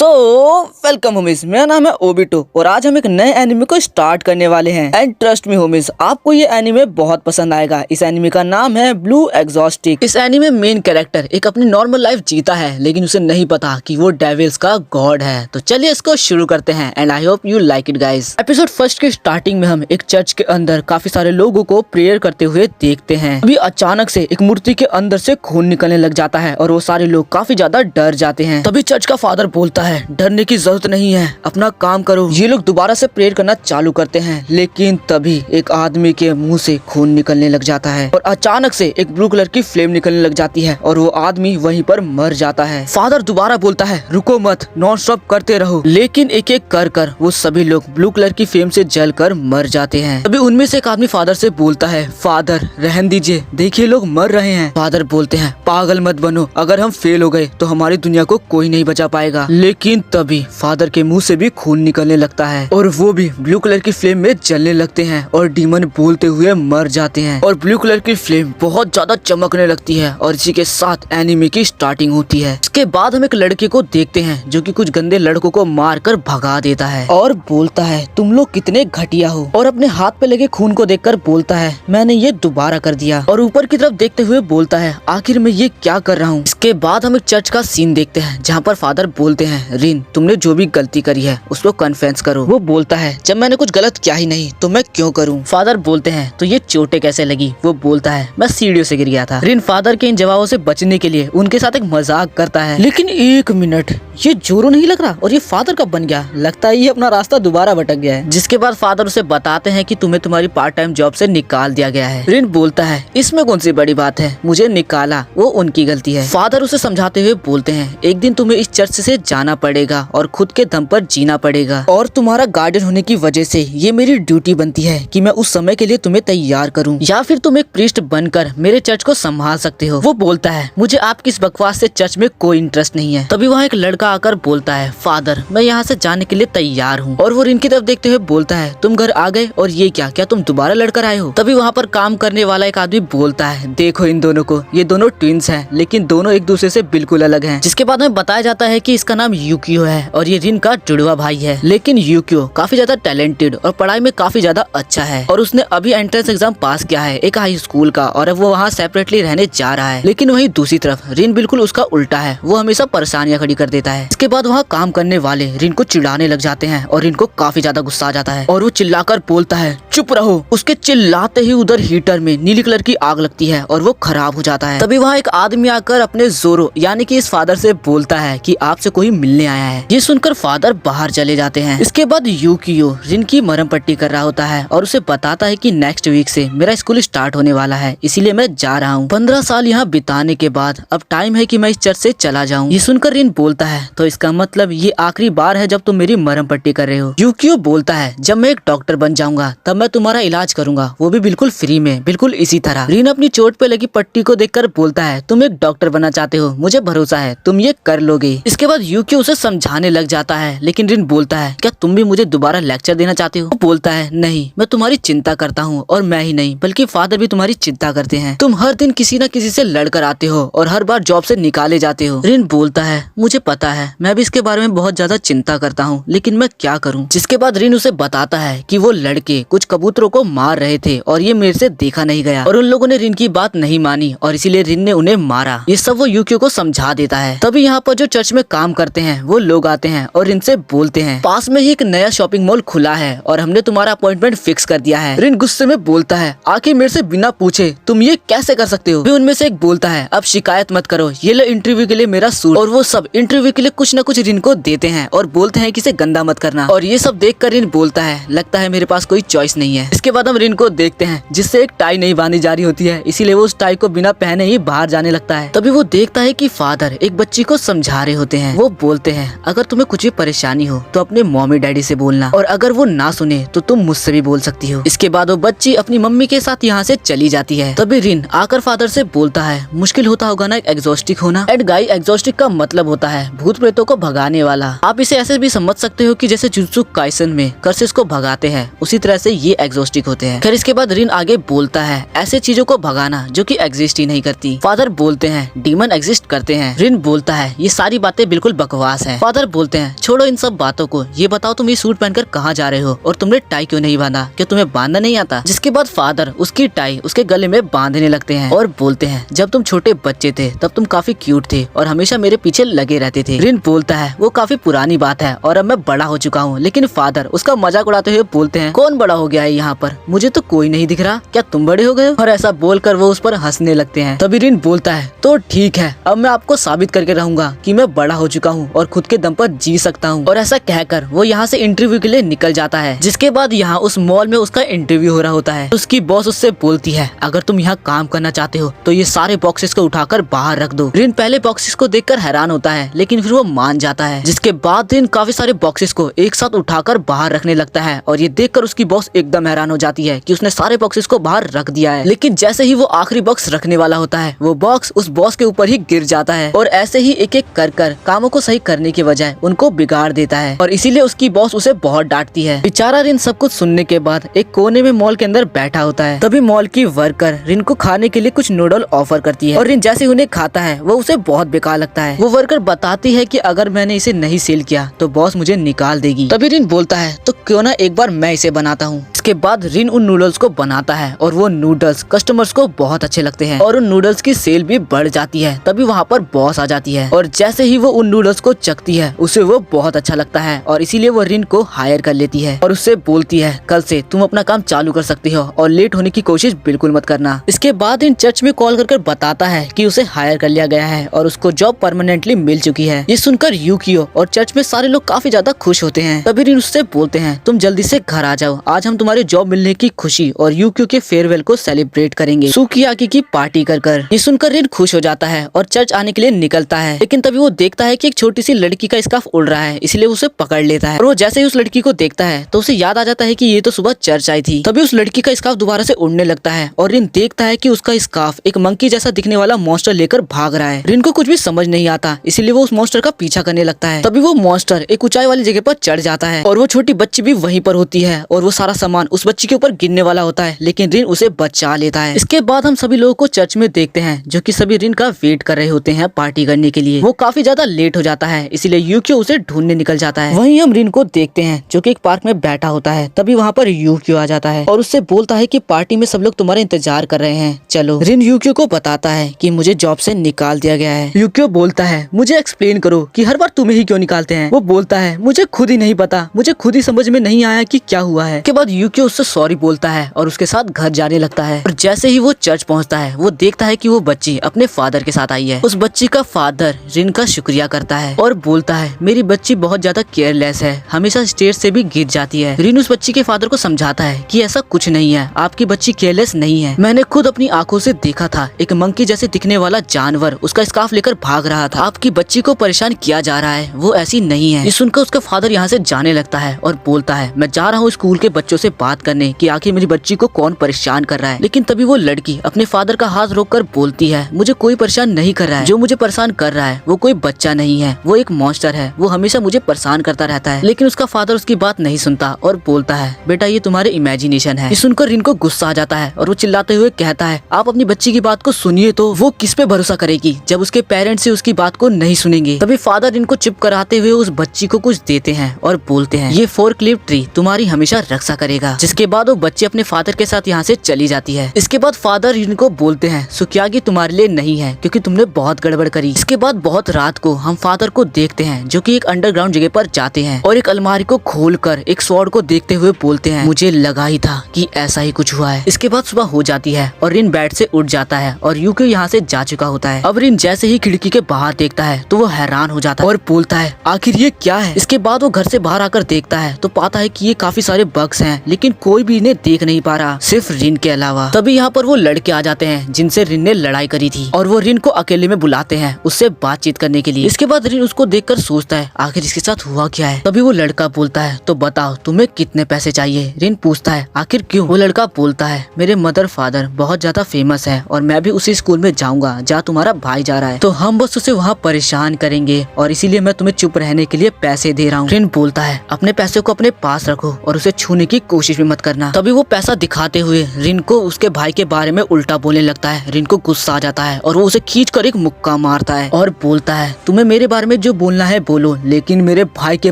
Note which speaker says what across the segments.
Speaker 1: So welcome होमिस, मेरा नाम है ओबिटो और आज हम एक नए एनिमे को स्टार्ट करने वाले हैं। एंड ट्रस्ट मी होमिस, आपको ये एनिमे बहुत पसंद आएगा। इस एनिमे का नाम है ब्लू एग्जॉस्टिक। इस एनिमे में मेन कैरेक्टर एक अपनी नॉर्मल लाइफ जीता है, लेकिन उसे नहीं पता कि वो डेविल्स का गॉड है। तो चलिए इसको शुरू करते हैं and I hope you like it guys. Episode first के स्टार्टिंग में हम एक चर्च के अंदर काफी सारे लोगों को प्रेयर करते हुए देखते हैं। अभी अचानक से एक मूर्ति के अंदर से खून निकलने लग जाता है और वो सारे लोग काफी ज्यादा डर जाते हैं। तभी चर्च का फादर बोलता है, डरने की जरूरत नहीं है, अपना काम करो। ये लोग दोबारा से प्रेयर करना चालू करते हैं, लेकिन तभी एक आदमी के मुंह से खून निकलने लग जाता है और अचानक से एक ब्लू कलर की फ्लेम निकलने लग जाती है और वो आदमी वहीं पर मर जाता है। फादर दोबारा बोलता है, रुको मत, नॉन स्टॉप करते रहो। लेकिन एक एक कर वो सभी लोग ब्लू कलर की फ्लेम से जलकर मर जाते हैं। तभी उनमें से एक आदमी फादर से बोलता है, फादर रहने दीजिए, देखिए लोग मर रहे हैं। फादर बोलते हैं, पागल मत बनो, अगर हम फेल हो गए तो हमारी दुनिया को कोई नहीं बचा पाएगा। लेकिन तभी फादर के मुंह से भी खून निकलने लगता है और वो भी ब्लू कलर की फ्लेम में जलने लगते हैं और डीमन बोलते हुए मर जाते हैं और ब्लू कलर की फ्लेम बहुत ज्यादा चमकने लगती है और इसी के साथ एनिमे की स्टार्टिंग होती है। इसके बाद हम एक लड़के को देखते हैं जो कि कुछ गंदे लड़कों को मारकर भगा देता है और बोलता है, तुम लोग कितने घटिया हो, और अपने हाथ पे लगे खून को देखकर बोलता है, मैंने ये दोबारा कर दिया। और ऊपर की तरफ देखते हुए बोलता है, आखिर मैं ये क्या कर रहा हूँ। इसके बाद हम एक चर्च का सीन देखते हैं जहाँ पर फादर बोलते हैं, रिन तुमने जो भी गलती करी है उसको कन्फेस करो। वो बोलता है, जब मैंने कुछ गलत किया ही नहीं तो मैं क्यों करूं। फादर बोलते हैं, तो ये चोटें कैसे लगी। वो बोलता है, मैं सीढ़ियों से गिर गया था। रिन फादर के इन जवाबों से बचने के लिए उनके साथ एक मजाक करता है, लेकिन एक मिनट, ये जोरो नहीं लग रहा और ये फादर कब बन गया, लगता है ये अपना रास्ता दोबारा भटक गया है। जिसके बाद फादर उसे बताते हैं कि तुम्हें तुम्हारी पार्ट टाइम जॉब से निकाल दिया गया है। रिन बोलता है, इसमें कौन सी बड़ी बात है, मुझे निकाला वो उनकी गलती है। फादर उसे समझाते हुए बोलते हैं, एक दिन तुम्हें इस चर्च से जाना पड़ेगा और खुद के दम पर जीना पड़ेगा, और तुम्हारा गार्डियन होने की वजह से ये मेरी ड्यूटी बनती है कि मैं उस समय के लिए तुम्हें तैयार करूं, या फिर तुम एक प्रीस्ट बनकर मेरे चर्च को संभाल सकते हो। वो बोलता है, मुझे आपकी इस बकवास से चर्च में कोई इंटरेस्ट नहीं है। तभी वहाँ एक लड़का आकर बोलता है, फादर मैं यहाँ से जाने के लिए तैयार हूँ। और वो रिन की तरफ देखते हुए बोलता है, तुम घर आ गए और ये क्या तुम दोबारा लड़कर आए हो। तभी वहाँ पर काम करने वाला एक आदमी बोलता है, देखो इन दोनों को, ये दोनों ट्विंस हैं, लेकिन दोनों एक दूसरे से बिल्कुल अलग हैं। जिसके बाद हमें बताया जाता है कि इसका नाम यूकियो है और ये रिन का जुड़वा भाई है। लेकिन यूकियो काफी ज्यादा टैलेंटेड और पढ़ाई में काफी ज्यादा अच्छा है और उसने अभी एंट्रेंस एग्जाम पास किया है एक हाई स्कूल का, और अब वो वहाँ सेपरेटली रहने जा रहा है। लेकिन वहीं दूसरी तरफ रिन बिल्कुल उसका उल्टा है, वो हमेशा परेशानियां खड़ी कर देता है। इसके बाद वहाँ काम करने वाले रिन को चिढ़ाने लग जाते हैं और रिन को काफी ज्यादा गुस्सा आ जाता है और वो चिल्लाकर बोलता है, चुप रहो। उसके चिल्लाते ही उधर हीटर में नीली कलर की आग लगती है और वो खराब हो जाता है। तभी वहाँ एक आदमी आकर अपने जोरो यानी कि इस फादर से बोलता है कि आपसे कोई मिलने आया है। ये सुनकर फादर बाहर चले जाते हैं। इसके बाद यूकियो रिन की मरहम पट्टी कर रहा होता है और उसे बताता है कि नेक्स्ट वीक से मेरा स्कूल स्टार्ट होने वाला है, इसीलिए मैं जा रहा हूँ। 15 साल यहाँ बिताने के बाद अब टाइम है कि मैं इस चर्च से चला जाऊँ। ये सुनकर रिन बोलता है, तो इसका मतलब ये आखिरी बार है जब तुम मेरी मरहम पट्टी कर रहे हो। यूकियो बोलता है, जब मैं एक डॉक्टर बन जाऊंगा तब मैं तुम्हारा इलाज करूंगा, वो भी बिल्कुल फ्री में, बिल्कुल इसी तरह। रिन अपनी चोट पे लगी पट्टी को देखकर बोलता है, तुम एक डॉक्टर बनना चाहते हो, मुझे भरोसा है तुम ये कर लोगे। इसके बाद यूकियो उसे समझाने लग जाता है, लेकिन रिन बोलता है, क्या तुम भी मुझे दोबारा लेक्चर देना चाहते हो। वो बोलता है, नहीं, मैं तुम्हारी चिंता करता हूँ और मैं ही नहीं बल्कि फादर भी तुम्हारी चिंता करते हैं। तुम हर दिन किसी न किसी से लड़कर आते हो और हर बार जॉब से निकाले जाते हो। रिन बोलता है, मुझे पता है, मैं भी इसके बारे में बहुत ज्यादा चिंता करता हूँ, लेकिन मैं क्या करूँ। जिसके बाद रिन उसे बताता है कि वो लड़के कुछ कबूतरों को मार रहे थे और ये मेरे से देखा नहीं गया और उन लोगों ने रिन की बात नहीं मानी और इसीलिए रिन ने उन्हें मारा। ये सब वो यूकियो को समझा देता है। तभी यहाँ पर जो चर्च में काम करते हैं वो लोग आते हैं और रिन से बोलते हैं, पास में ही एक नया शॉपिंग मॉल खुला है और हमने तुम्हारा अपॉइंटमेंट फिक्स कर दिया है। रिन गुस्से में बोलता है, आखिर मेरे से बिना पूछे तुम ये कैसे कर सकते हो। उनमें से एक बोलता है, अब शिकायत मत करो, ये लो इंटरव्यू के लिए मेरा सूट। और वो सब इंटरव्यू के लिए कुछ न कुछ रिन को देते हैं और बोलते हैं कि इसे गंदा मत करना। और ये सब देख कर रिन बोलता है, लगता है मेरे पास कोई चॉइस नहीं है। इसके बाद हम रिन को देखते हैं जिससे एक टाई नहीं बांधी जा रही होती है, इसीलिए वो उस टाई को बिना पहने ही बाहर जाने लगता है। तभी वो देखता है कि फादर एक बच्ची को समझा रहे होते हैं। वो बोलते हैं, अगर तुम्हें कुछ भी परेशानी हो तो अपने मम्मी डैडी से बोलना, और अगर वो ना सुने तो तुम मुझसे भी बोल सकती हो। इसके बाद वो बच्ची अपनी मम्मी के साथ यहाँ से चली जाती है। तभी रिन आकर फादर से बोलता है, मुश्किल होता होगा ना एक एग्जॉस्टिक होना। एंड गाई एग्जॉस्टिक का मतलब होता है भूत प्रेतों को भगाने वाला। आप इसे ऐसे भी समझ सकते हो कि जैसे जुजुत्सु काइसन में कर्सेस को भगाते हैं, उसी तरह से ये एग्जॉस्टिक होते हैं। फिर इसके बाद रिन आगे बोलता है, ऐसे चीजों को भगाना जो कि एग्जिस्ट ही नहीं करती। फादर बोलते हैं, डीमन एग्जिस्ट करते हैं। रिन बोलता है, ये सारी बातें बिल्कुल बकवास बकवास है। फादर बोलते हैं छोड़ो इन सब बातों को, ये बताओ तुम ये सूट पहनकर कहाँ जा रहे हो और तुमने टाई क्यों नहीं बांधा, क्या तुम्हें बांधना नहीं आता। जिसके बाद फादर उसकी टाई उसके गले में बांधने लगते हैं और बोलते हैं जब तुम छोटे बच्चे थे तब तुम काफी क्यूट थे और हमेशा मेरे पीछे लगे रहते थे। रिन बोलता है वो काफी पुरानी बात है और अब मैं बड़ा हो चुका हूँ। लेकिन फादर उसका मजाक उड़ाते हुए बोलते हैं कौन बड़ा हो गया है यहाँ पर, मुझे तो कोई नहीं दिख रहा, क्या तुम बड़े हो गए हो। और ऐसा बोलकर वो उस पर हंसने लगते हैं। तभी रिन बोलता है तो ठीक है, अब मैं आपको साबित करके रहूंगा कि मैं बड़ा हो चुका हूँ और खुद के दम पर जी सकता हूँ। और ऐसा कहकर वो यहाँ से इंटरव्यू के लिए निकल जाता है। जिसके बाद यहाँ उस मॉल में उसका इंटरव्यू हो रहा होता है। उसकी बॉस उससे बोलती है अगर तुम यहाँ काम करना चाहते हो तो ये सारे बॉक्सेस को उठाकर बाहर रख दो। रिन पहले बॉक्सेस को देखकर हैरान होता है लेकिन फिर वो मान जाता है। जिसके बाद रिन काफी सारे बॉक्सेस को एक साथ उठाकर बाहर रखने लगता है और ये देखकर उसकी बॉस एकदम हैरान हो जाती है कि उसने सारे बॉक्सेस को बाहर रख दिया है। लेकिन जैसे ही वो आखिरी बॉक्स रखने वाला होता है वो बॉक्स उस बॉस के ऊपर ही गिर जाता है और ऐसे ही एक एक कर कर कामों को सही करने के बजाय उनको बिगाड़ देता है और इसीलिए उसकी बॉस उसे बहुत डांटती है। बेचारा रिन सब कुछ सुनने के बाद एक कोने में मॉल के अंदर बैठा होता है। तभी मॉल की वर्कर रिन को खाने के लिए कुछ नूडल ऑफर करती है और रिन जैसे उन्हें खाता है वो उसे बहुत बेकार लगता है। वो वर्कर बताती है कि अगर मैंने इसे नहीं सेल किया तो बॉस मुझे निकाल देगी। तभी रिन बोलता है तो क्यों ना एक बार मैं इसे बनाता हूँ। इसके बाद रिन उन नूडल्स को बनाता है और वो नूडल्स कस्टमर्स को बहुत अच्छे लगते हैं और उन नूडल्स की सेल भी बढ़ जाती है। तभी वहाँ पर बॉस आ जाती है और जैसे ही वो उन नूडल्स को चखती है उसे वो बहुत अच्छा लगता है और इसीलिए वो रिन को हायर कर लेती है और उससे बोलती है कल से तुम अपना काम चालू कर सकती हो और लेट होने की कोशिश बिल्कुल मत करना। इसके बाद रिन चर्च में कॉल कर बताता है कि उसे हायर कर लिया गया है और उसको जॉब परमानेंटली मिल चुकी है। ये सुनकर यूकियो और चर्च में सारे लोग काफी ज्यादा खुश होते हैं। तभी रिन उससे बोलते हैं तुम जल्दी से घर आ जाओ, आज हम तुम्हारी जॉब मिलने की खुशी और यूकियो के फेयरवेल को सेलिब्रेट करेंगे सुकियाकी की पार्टी कर कर। ये सुनकर रिन खुश हो जाता है और चर्च आने के लिए निकलता है। लेकिन तभी वो देखता है कि एक छोटी सी लड़की का स्कार्फ उड़ रहा है, इसलिए उसे पकड़ लेता है और वो जैसे ही उस लड़की को देखता है तो उसे याद आ जाता है कि ये तो सुबह चर्च आई थी। तभी उस लड़की का स्कार्फ दोबारा से उड़ने लगता है और रिन देखता है कि उसका स्कार्फ एक मंकी जैसा दिखने वाला मॉन्स्टर लेकर भाग रहा है। रिन को कुछ भी समझ नहीं आता, इसीलिए वो उस मॉन्स्टर का पीछा करने लगता है। तभी वो मॉन्स्टर एक ऊंचाई वाली जगह पर चढ़ जाता है और वो छोटी बच्ची भी वहीं पर होती है और वो सारा सामान उस बच्ची के ऊपर गिरने वाला होता है, लेकिन रिन उसे बचा लेता है। इसके बाद हम सभी लोगों को चर्च में देखते हैं जो कि सभी रिन का वेट कर रहे होते हैं पार्टी करने के लिए। वो काफी ज्यादा लेट हो जाता है इसीलिए यूकियो उसे ढूंढने निकल जाता है। वहीं हम रिन को देखते हैं जो कि एक पार्क में बैठा होता है। तभी वहाँ पर यूकियो आ जाता है और उससे बोलता है कि पार्टी में सब लोग तुम्हारा इंतजार कर रहे हैं, चलो। रिन यूकियो को बताता है कि मुझे जॉब से निकाल दिया गया है। यूकियो बोलता है मुझे एक्सप्लेन करो कि हर बार तुम्हें ही क्यों निकालते हैं। वो बोलता है मुझे खुद ही नहीं पता, मुझे खुद ही समझ में नहीं आया कि क्या हुआ है। के बाद यूकियो उससे सॉरी बोलता है और उसके साथ घर जाने लगता है। और जैसे ही वो चर्च पहुंचता है वो देखता है कि वो बच्ची अपने फादर के साथ आई है। उस बच्ची का फादर रिन का शुक्रिया करता है और बोलता है मेरी बच्ची बहुत ज्यादा केयरलेस है, हमेशा स्टेज से भी गिर जाती है। रिन उस बच्ची के फादर को समझाता है कि ऐसा कुछ नहीं है, आपकी बच्ची केयरलेस नहीं है, मैंने खुद अपनी आंखों से देखा था एक मंकी जैसे दिखने वाला जानवर उसका स्कार्फ लेकर भाग रहा था, आपकी बच्ची को परेशान किया जा रहा है, वो ऐसी नहीं है। ये सुनकर उसका फादर यहाँ से जाने लगता है और बोलता है मैं जा रहा हूँ स्कूल के बच्चों से बात करने कि आखिर मेरी बच्ची को कौन परेशान कर रहा है। लेकिन तभी वो लड़की अपने फादर का हाथ रोककर बोलती है मुझे कोई परेशान नहीं कर रहा है, जो मुझे परेशान कर रहा है वो कोई बच्चा नहीं है, वो एक मॉन्स्टर है, वो हमेशा मुझे परेशान करता रहता है। लेकिन उसका फादर उसकी बात नहीं सुनता और बोलता है बेटा ये तुम्हारे इमेजिनेशन है। ये सुनकर रिन को गुस्सा आ जाता है और वो चिल्लाते हुए कहता है आप अपनी बच्ची की बात को सुनिए, तो वो किस पे भरोसा करेगी जब उसके पेरेंट्स उसकी बात को नहीं सुनेंगे। तभी फादर इनको चुप कराते हुए उस बच्ची को कुछ देते हैं और बोलते हैं ये 4 क्लिप ट्री तुम्हारी हमेशा रक्षा करेगा। जिसके बाद वो बच्ची अपने फादर के साथ यहाँ से चली जाती है। इसके बाद फादर इनको बोलते हैं सुकियाकी तुम्हारे लिए नहीं है क्योंकि तुमने बहुत गड़बड़ करी। इसके बाद बहुत रात को हम फादर को देखते हैं जो कि एक अंडरग्राउंड जगह पर जाते हैं और एक अलमारी को खोलकर एक स्वॉर्ड को देखते हुए बोलते हैं मुझे लगा ही था कि ऐसा ही कुछ हुआ है। इसके बाद सुबह हो जाती है और रिन बेड से उठ जाता है और यूकियो यहाँ से जा चुका होता है। अब रिन जैसे ही खिड़की के बाहर देखता है तो वो हैरान हो जाता है और बोलता है आखिर ये क्या है। इसके बाद वो घर से बाहर आकर देखता है तो पाता है कि ये काफी सारे बग्स हैं लेकिन कोई भी इन्हें देख नहीं पा रहा सिर्फ रिन के अलावा। तभी यहाँ पर वो लड़के आ जाते हैं जिनसे रिन ने लड़ाई करी थी और वो रिन को अकेले में बुलाते हैं उससे बातचीत करने के लिए। इसके बाद रिन उसको देखकर सोचता है आखिर इसके साथ हुआ क्या है। तभी वो लड़का बोलता है तो बताओ तुम्हें कितने पैसे चाहिए। रिन पूछता है आखिर क्यों। वो लड़का बोलता है मेरे मदर फादर बहुत ज्यादा फेमस है और मैं भी उसी स्कूल में जाऊंगा जहाँ तुम्हारा भाई जा रहा है, तो हम बस उसे वहाँ परेशान करेंगे और इसीलिए मैं तुम्हें चुप रहने के लिए पैसे दे रहा हूँ। रिन बोलता है अपने पैसे को अपने पास रखो और उसे छूने की कोशिश कोशिश भी मत करना। तभी वो पैसा दिखाते हुए रिन को उसके भाई के बारे में उल्टा बोलने लगता है। रिन को गुस्सा आ जाता है और वो उसे खींच कर एक मुक्का मारता है और बोलता है तुम्हें मेरे बारे में जो बोलना है बोलो, लेकिन मेरे भाई के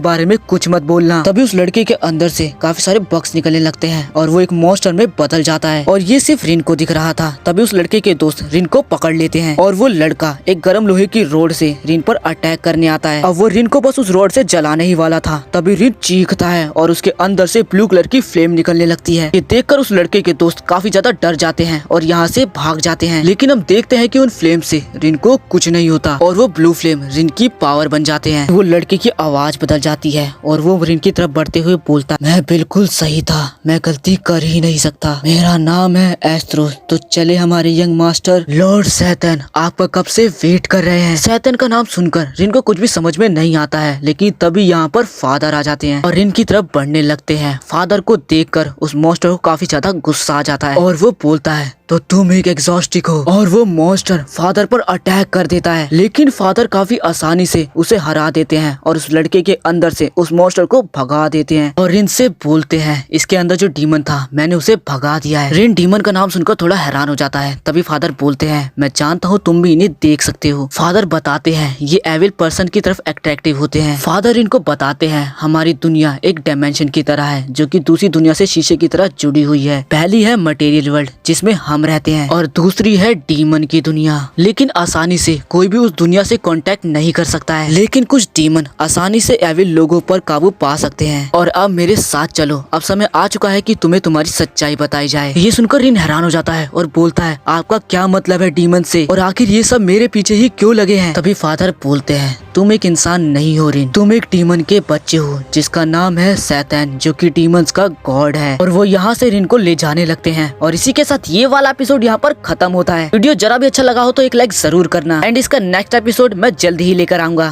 Speaker 1: बारे में कुछ मत बोलना। तभी उस लड़के के अंदर से काफी सारे बग्स निकलने लगते हैं और वो एक मॉन्स्टर में बदल जाता है और ये सिर्फ रिन को दिख रहा था। तभी उस लड़के के दोस्त रिन को पकड़ लेते हैं और वो लड़का एक गर्म लोहे की रोड से रिन पर अटैक करने आता है। अब वो रिन को बस उस रोड से जलाने ही वाला था, तभी रिन चीखता है और उसके अंदर से ब्लू कलर की फ्लेम निकलने लगती है। ये देखकर उस लड़के के दोस्त काफी ज्यादा डर जाते हैं और यहाँ से भाग जाते हैं। लेकिन हम देखते हैं कि उन फ्लेम से रिन को कुछ नहीं होता और वो ब्लू फ्लेम रिन की पावर बन जाते हैं। वो लड़के की आवाज बदल जाती है और वो रिन की तरफ बढ़ते हुए बोलता है मैं बिल्कुल सही था, मैं गलती कर ही नहीं सकता, मेरा नाम है एस्ट्रोस। तो चले हमारे यंग मास्टर लॉर्ड सैतन आपका कब से वेट कर रहे हैं। सैतन का नाम सुनकर रिन को कुछ भी समझ में नहीं आता है, लेकिन तभी यहाँ पर फादर आ जाते हैं और रिन की तरफ बढ़ने लगते हैं। फादर को देखकर उस मॉन्स्टर को काफी ज्यादा गुस्सा आ जाता है और वो बोलता है तो तुम एक एग्जॉस्टिक हो, और वो मॉन्स्टर फादर पर अटैक कर देता है। लेकिन फादर काफी आसानी से उसे हरा देते हैं और उस लड़के के अंदर से उस मॉन्स्टर को भगा देते हैं और रिन से बोलते हैं इसके अंदर जो डीमन था मैंने उसे भगा दिया है। रिन डीमन का नाम सुनकर थोड़ा हैरान हो जाता है। तभी फादर बोलते हैं मैं जानता हूँ तुम भी इन्हें देख सकते हो। फादर बताते हैं ये एविल पर्सन की तरफ अट्रैक्टिव होते हैं। फादर इनको बताते हैं हमारी दुनिया एक डायमेंशन की तरह है जो कि दूसरी दुनिया से शीशे की तरह जुड़ी हुई है। पहली है मटेरियल वर्ल्ड जिसमें हम रहते हैं और दूसरी है डीमन की दुनिया। लेकिन आसानी से कोई भी उस दुनिया से कांटेक्ट नहीं कर सकता है, लेकिन कुछ डीमन आसानी से एविल लोगों पर काबू पा सकते हैं। और अब मेरे साथ चलो, अब समय आ चुका है कि तुम्हें तुम्हारी सच्चाई बताई जाए। ये सुनकर रिन हैरान हो जाता है और बोलता है आपका क्या मतलब है डीमन से, और आखिर ये सब मेरे पीछे ही क्यों लगे हैं। तभी फादर बोलते हैं तुम एक इंसान नहीं हो रिन, तुम एक डीमन के बच्चे हो जिसका नाम है सैतान जो कि डीमंस का गॉड है। और वो यहाँ से रिन को ले जाने लगते हैं और इसी के साथ ये वाला एपिसोड यहाँ पर खत्म होता है। वीडियो जरा भी अच्छा लगा हो तो एक लाइक जरूर करना एंड इसका नेक्स्ट एपिसोड मैं जल्दी ही लेकर आऊंगा।